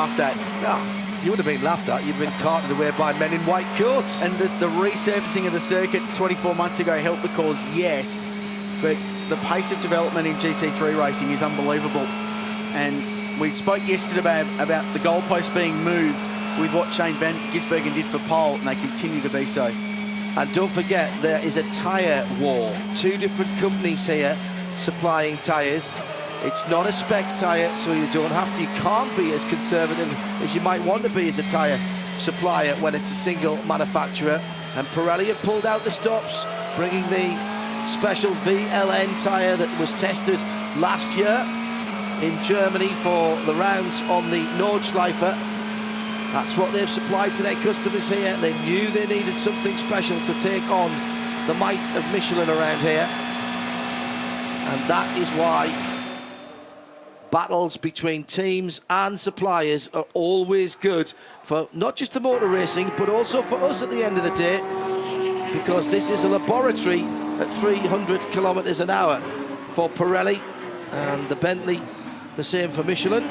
laughed at. Oh, you would have been laughed at. You'd been carted away by men in white coats. And the resurfacing of the circuit 24 months ago helped the cause, yes. But the pace of development in GT3 racing is unbelievable. And we spoke yesterday about the goalpost being moved with what Shane Van Gisbergen did for pole, and they continue to be so. And don't forget, there is a tyre war. 2 different companies here supplying tyres. It's not a spec tyre, so you can't be as conservative as you might want to be as a tyre supplier when it's a single manufacturer. And Pirelli have pulled out the stops, bringing the special VLN tyre that was tested last year in Germany for the rounds on the Nordschleife. That's what they've supplied to their customers here. They knew they needed something special to take on the might of Michelin around here. And that is why battles between teams and suppliers are always good for not just the motor racing, but also for us at the end of the day, because this is a laboratory at 300 kilometers an hour for Pirelli, and the Bentley the same for Michelin.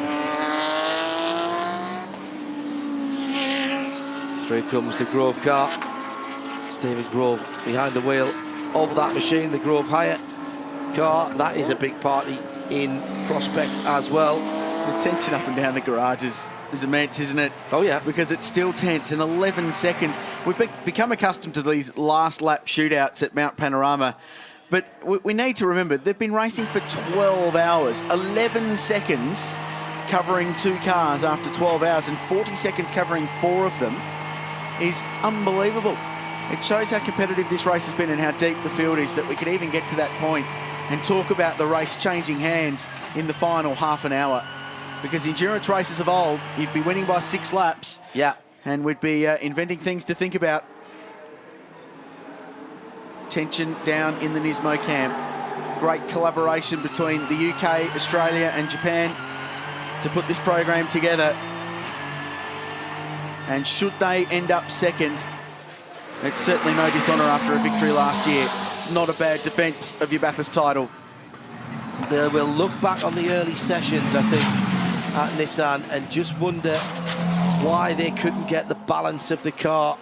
Through comes the Grove car. Stephen Grove behind the wheel of that machine, the Grove Hire car. That is a big party in Prospect as well. The tension up and down the garage is immense, isn't it? Oh yeah, because it's still tense. In 11 seconds, we've become accustomed to these last lap shootouts at Mount Panorama, but we need to remember they've been racing for 12 hours. 11 seconds covering 2 cars after 12 hours, and 40 seconds covering 4 of them is unbelievable. It shows how competitive this race has been and how deep the field is, that we can even get to that point and talk about the race changing hands in the final half an hour. Because endurance races of old, you'd be winning by 6 laps. Yeah. And we'd be inventing things to think about. Tension down in the Nismo camp. Great collaboration between the UK, Australia and Japan to put this program together. And should they end up second, it's certainly no dishonour after a victory last year. It's not a bad defence of your Bathurst title. They will look back on the early sessions, I think, at Nissan and just wonder why they couldn't get the balance of the car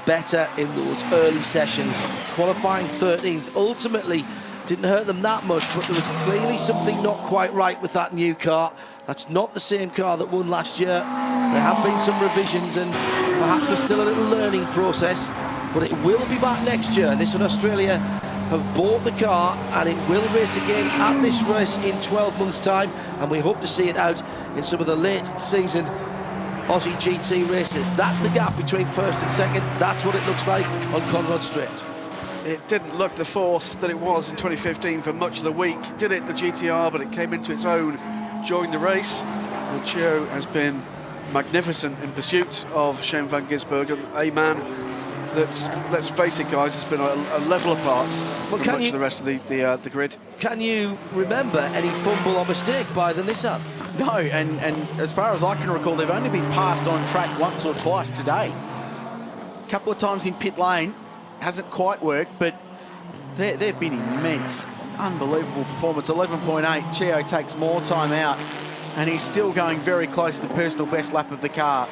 better in those early sessions. Qualifying 13th ultimately didn't hurt them that much, but there was clearly something not quite right with that new car. That's not the same car that won last year. There have been some revisions and perhaps there's still a little learning process, but it will be back next year. Nissan Australia have bought the car and it will race again at this race in 12 months' time, and we hope to see it out in some of the late season Aussie GT races. That's the gap between first and second. That's what it looks like on Conrod Straight. It didn't look the force that it was in 2015 for much of the week, did it, the GTR, but it came into its own during the race. And Chio has been magnificent in pursuit of Shane Van Gisbergen, a man that, let's face it guys, has been a level apart from much of the rest of the grid. Can you remember any fumble or mistake by the Nissan? No, and as far as I can recall, they've only been passed on track once or twice today. A couple of times in pit lane, hasn't quite worked, but they've been immense. Unbelievable performance. 11.8. Chio takes more time out, and he's still going very close to the personal best lap of the car.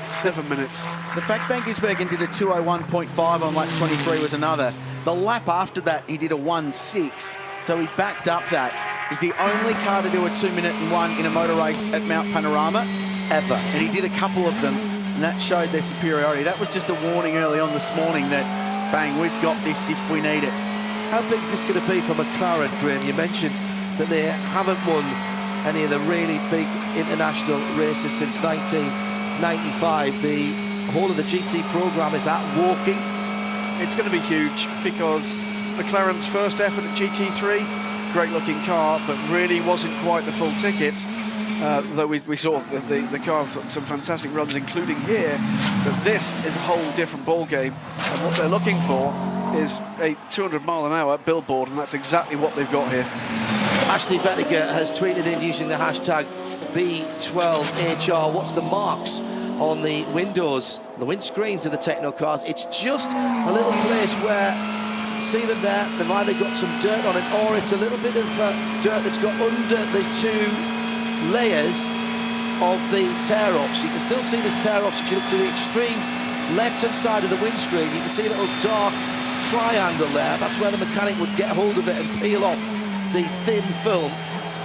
7 minutes. The fact Van Gisbergen did a 2:01.5 on lap 23 was another. The lap after that, he did a 1:06, so he backed up that. He's the only car to do a 2-minute and 1 in a motor race at Mount Panorama ever, and he did a couple of them, and that showed their superiority. That was just a warning early on this morning that, bang, we've got this if we need it. How big is this going to be for McLaren, Graham? You mentioned that they haven't won any of the really big international races since 1995. The whole of the GT programme is at Woking. It's going to be huge because McLaren's first effort at GT3, great looking car, but really wasn't quite the full ticket. Though we saw the car have some fantastic runs, including here, but this is a whole different ball game, and what they're looking for is a 200-mile-an-hour billboard, and that's exactly what they've got here. Ashley Vettiger has tweeted in using the hashtag B12HR. What's the marks on the windows, the windscreens of the Techno cars? It's just a little place where, see them there, they've either got some dirt on it or it's a little bit of dirt that's got under the 2 layers of the tear-offs. You can still see this tear-offs if you look to the extreme left-hand side of the windscreen. You can see a little dark triangle there. That's where the mechanic would get hold of it and peel off the thin film.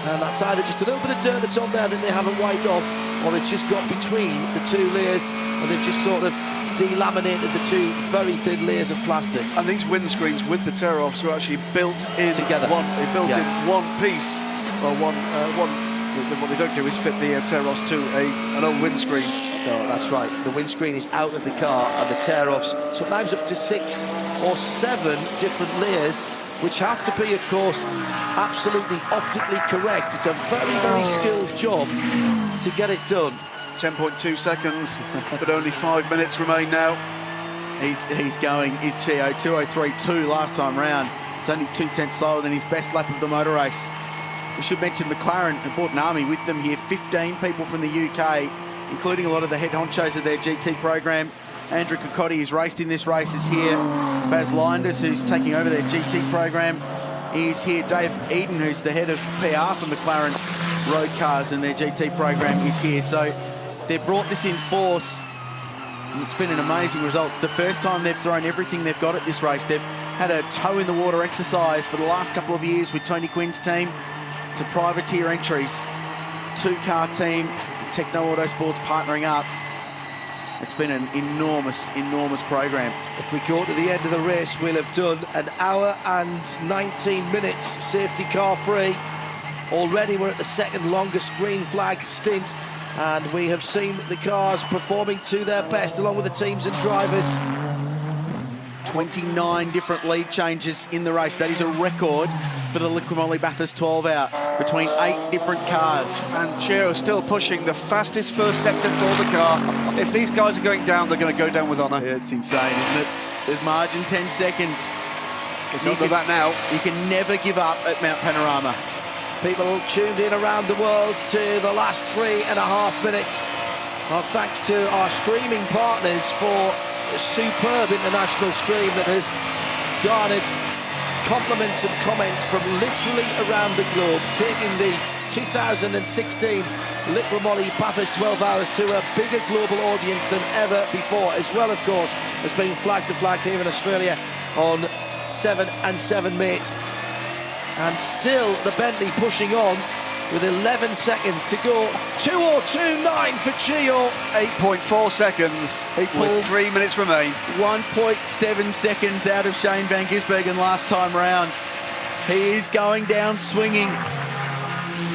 And that's either just a little bit of dirt that's on there that they haven't wiped off, or it's just got between the two layers and they've just sort of delaminated the two very thin layers of plastic. And these windscreens with the tear-offs are actually built in together. In one piece. Well, what they don't do is fit the tear-offs to an old windscreen. No, that's right. The windscreen is out of the car, and the tear-offs, sometimes up to 6 or 7 different layers, which have to be, of course, absolutely optically correct. It's a very, very skilled job to get it done. 10.2 seconds, but only 5 minutes remain now. He's going, is Chio, 2:03.2 last time round. It's only 2/10 slower than his best lap of the motor race. We should mention McLaren have brought an army with them here, 15 people from the UK, including a lot of the head honchos of their GT program. Andrew Kokotti, who's raced in this race, is here. Baz Linders, who's taking over their GT program, is here. Dave Eden, who's the head of PR for McLaren Road Cars and their GT program, is here. So they've brought this in force, and it's been an amazing result. It's the first time they've thrown everything they've got at this race. They've had a toe-in-the-water exercise for the last couple of years with Tony Quinn's team. It's a privateer entries, 2-car team, Techno Autosports partnering up. It's been an enormous, enormous program. If we go to the end of the race, we'll have done 1 hour and 19 minutes safety car free. Already we're at the second longest green flag stint, and we have seen the cars performing to their best along with the teams and drivers. 29 different lead changes in the race. That is a record for the Liqui Moly Bathurst 12 Hour between 8 different cars. And Chio still pushing the fastest first sector for the car. If these guys are going down, they're going to go down with honour. Yeah, it's insane, isn't it? There's margin 10 seconds. It's under that now. You can never give up at Mount Panorama. People tuned in around the world to the last 3.5 minutes. Well, thanks to our streaming partners for a superb international stream that has garnered compliments and comments from literally around the globe, taking the 2016 Liqui Moly Bathurst 12 Hours to a bigger global audience than ever before, as well, of course, as being flag to flag here in Australia on 7 and 7 mate. And still the Bentley pushing on with 11 seconds to go. 2:02.9 for Chio. 8.4 seconds with 3 minutes remain. 1.7 seconds out of Shane van Gisbergen last time round. He is going down swinging.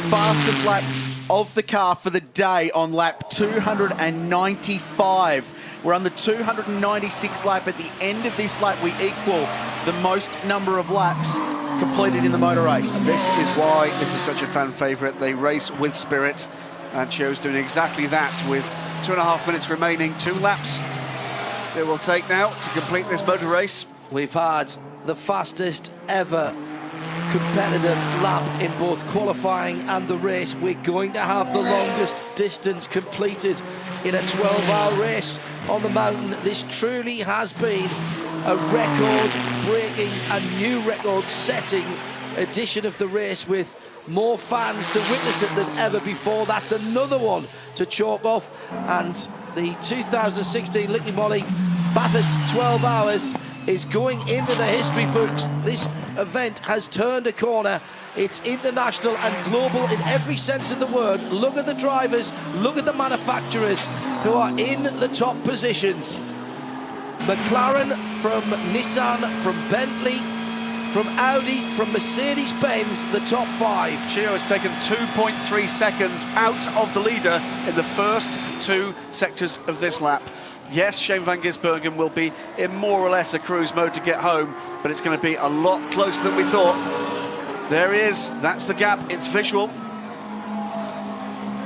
Fastest lap of the car for the day on lap 295. We're on the 296th lap. At the end of this lap, we equal the most number of laps completed in the motor race. This is why this is such a fan favourite. They race with spirit, and Chio's doing exactly that with 2.5 minutes remaining. 2 laps it will take now to complete this motor race. We've had the fastest ever competitive lap in both qualifying and the race. We're going to have the longest distance completed in a 12-hour race on the mountain. This truly has been a record-breaking and new record-setting edition of the race, with more fans to witness it than ever before. That's another one to chalk off, and the 2016 Liqui Moly Bathurst 12 Hours is going into the history books. This event has turned a corner. It's international and global in every sense of the word. Look at the drivers, look at the manufacturers who are in the top positions. McLaren, from Nissan, from Bentley, from Audi, from Mercedes-Benz, the top 5. Chio has taken 2.3 seconds out of the leader in the first 2 sectors of this lap. Yes, Shane van Gisbergen will be in more or less a cruise mode to get home, but it's going to be a lot closer than we thought. There he is, that's the gap, it's visual.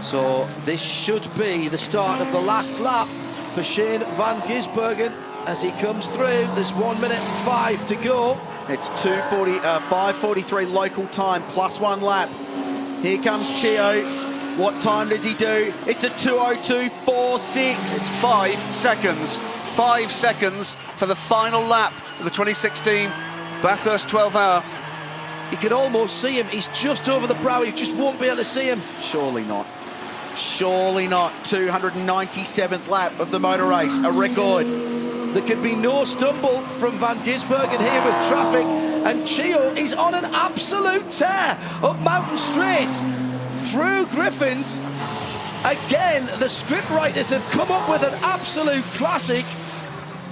So this should be the start of the last lap for Shane van Gisbergen as he comes through. There's 1 minute and 5 to go. It's 5:43 local time, plus 1 lap. Here comes Chio. What time does he do? It's a 2:02.46. It's 5 seconds. 5 seconds for the final lap of the 2016 Bathurst 12 Hour. You can almost see him. He's just over the brow. You just won't be able to see him. Surely not. Surely not. 297th lap of the motor race, a record. There could be no stumble from Van Gisbergen here with traffic, and Chio is on an absolute tear up Mountain Straight through Griffins. Again, the script writers have come up with an absolute classic.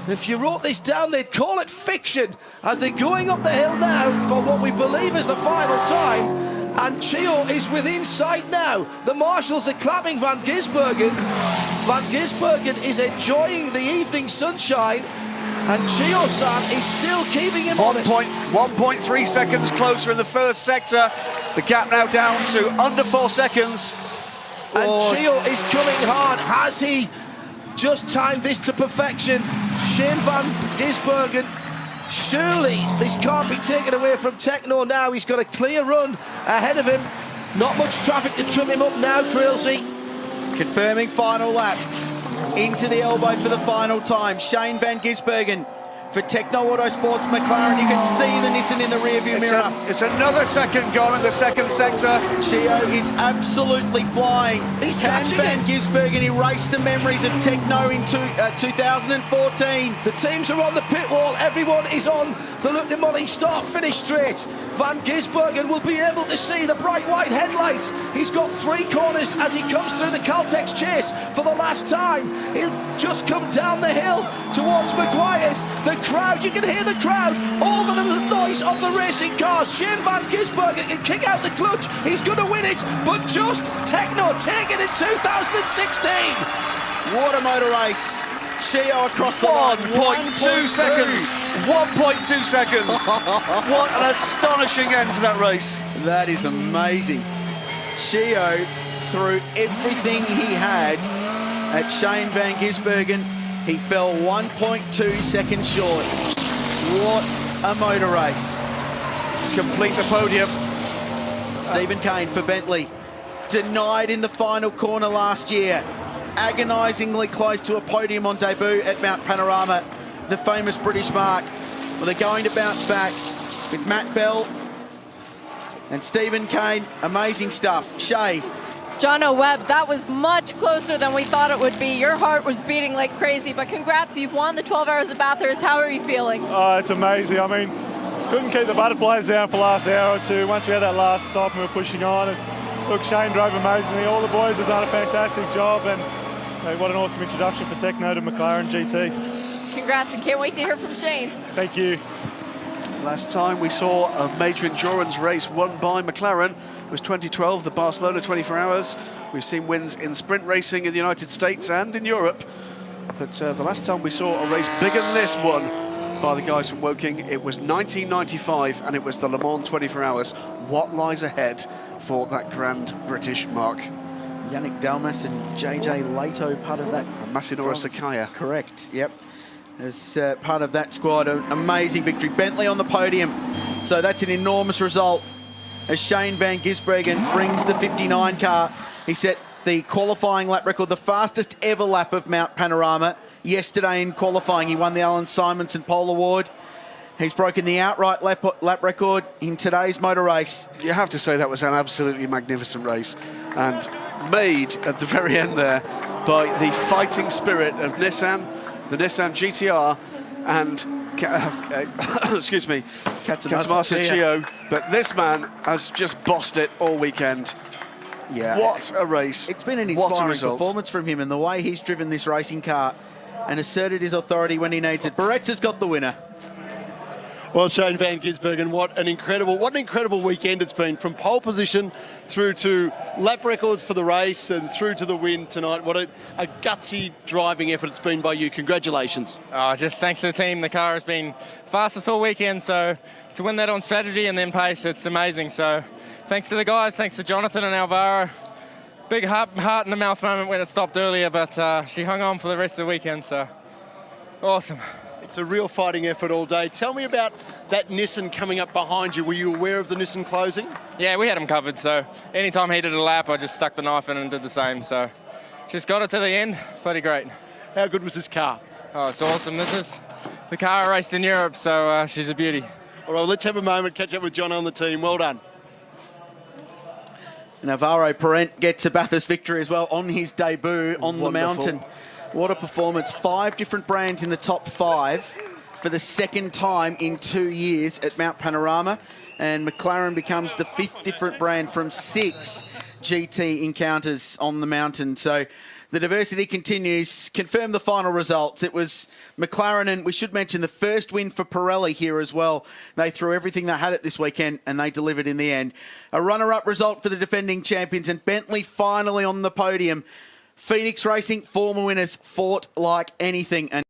If you wrote this down, they'd call it fiction, as they're going up the hill now for what we believe is the final time. And Chio is within sight now. The marshals are clapping Van Gisbergen. Van Gisbergen is enjoying the evening sunshine, and Chio-san is still keeping him honest. 1.3 seconds closer in the first sector. The gap now down to under 4 seconds. And Chio is coming hard. Has he just timed this to perfection? Shane Van Gisbergen, surely this can't be taken away from Techno now. He's got a clear run ahead of him. Not much traffic to trim him up now, Trailsy. Confirming final lap. Into the elbow for the final time. Shane Van Gisbergen for Techno Autosports McLaren. You can see the Nissan in the rearview mirror. It's another second gone in the second sector. Chio is absolutely flying. He's Can catching Van it. Gisbergen erase the memories of Techno in 2014? The teams are on the pit wall. Everyone is on the Lucknemolly start-finish straight. Van Gisbergen will be able to see the bright white headlights. He's got 3 corners as he comes through the Caltex chase for the last time. He'll just come down the hill towards Maguire's. The crowd, you can hear the crowd over the noise of the racing cars. Shane Van Gisbergen can kick out the clutch. He's going to win it, but just Techno take it in 2016. What a motor race. Chio across the line. 1.2 seconds. 1.2 seconds. What an astonishing end to that race. That is amazing. Chio threw everything he had at Shane Van Gisbergen. He fell 1.2 seconds short. What a motor race. To complete the podium. Stephen Kane for Bentley. Denied in the final corner last year. Agonisingly close to a podium on debut at Mount Panorama. The famous British mark. Well, they're going to bounce back with Matt Bell and Stephen Kane. Amazing stuff. Shay. Jono Webb, that was much closer than we thought it would be. Your heart was beating like crazy, but congrats, you've won the 12 Hours of Bathurst. How are you feeling? Oh, it's amazing. I mean, couldn't keep the butterflies down for the last hour or two. Once we had that last stop and we were pushing on, and look, Shane drove amazingly. All the boys have done a fantastic job, and what an awesome introduction for Techno to McLaren GT. Congrats, and can't wait to hear from Shane. Thank you. Last time we saw a major endurance race won by McLaren was 2012, the Barcelona 24 Hours. We've seen wins in sprint racing in the United States and in Europe. But the last time we saw a race bigger than this won by the guys from Woking, it was 1995, and it was the Le Mans 24 Hours. What lies ahead for that grand British mark? Yannick Dalmas and JJ Lato part of that. And Masinora Sakaya. Correct, yep. As part of that squad, an amazing victory. Bentley on the podium, so that's an enormous result. As Shane Van Gisbergen brings the 59 car. He set the qualifying lap record, the fastest ever lap of Mount Panorama. Yesterday in qualifying, he won the Alan Simonson Pole Award. He's broken the outright lap record in today's motor race. You have to say that was an absolutely magnificent race, and made at the very end there by the fighting spirit of Nissan, the Nissan GTR, and excuse me, Katsumasa Chio. But this man has just bossed it all weekend. Yeah, what a race. It's been an inspiring performance from him, and the way he's driven this racing car and asserted his authority when he needs it. Beretta's got the winner. Well, Shane Van Gisbergen, what an incredible weekend it's been, from pole position through to lap records for the race and through to the win tonight. What a gutsy driving effort it's been by you. Congratulations. Just thanks to the team. The car has been fastest all weekend, so to win that on strategy and then pace, it's amazing. So thanks to the guys, thanks to Jonathan and Alvaro. Big heart in the mouth moment when it stopped earlier, but she hung on for the rest of the weekend, so awesome. It's a real fighting effort all day. Tell me about that Nissan coming up behind you. Were you aware of the Nissan closing? Yeah, we had him covered, so anytime he did a lap, I just stuck the knife in and did the same. So just got it to the end. Bloody great. How good was this car? Oh, it's awesome. This is the car I raced in Europe, so she's a beauty. All right, let's have a moment, catch up with John on the team. Well done. And Alvaro Parent gets a Bathurst victory as well on his debut on the mountain. What a performance. 5 different brands in the top 5 for the second time in 2 years at Mount Panorama. And McLaren becomes the 5th different brand from 6 GT encounters on the mountain. So the diversity continues. Confirm the final results. It was McLaren, and we should mention the first win for Pirelli here as well. They threw everything they had it this weekend, and they delivered in the end. A runner-up result for the defending champions, and Bentley finally on the podium. Phoenix Racing, former winners, fought like anything. And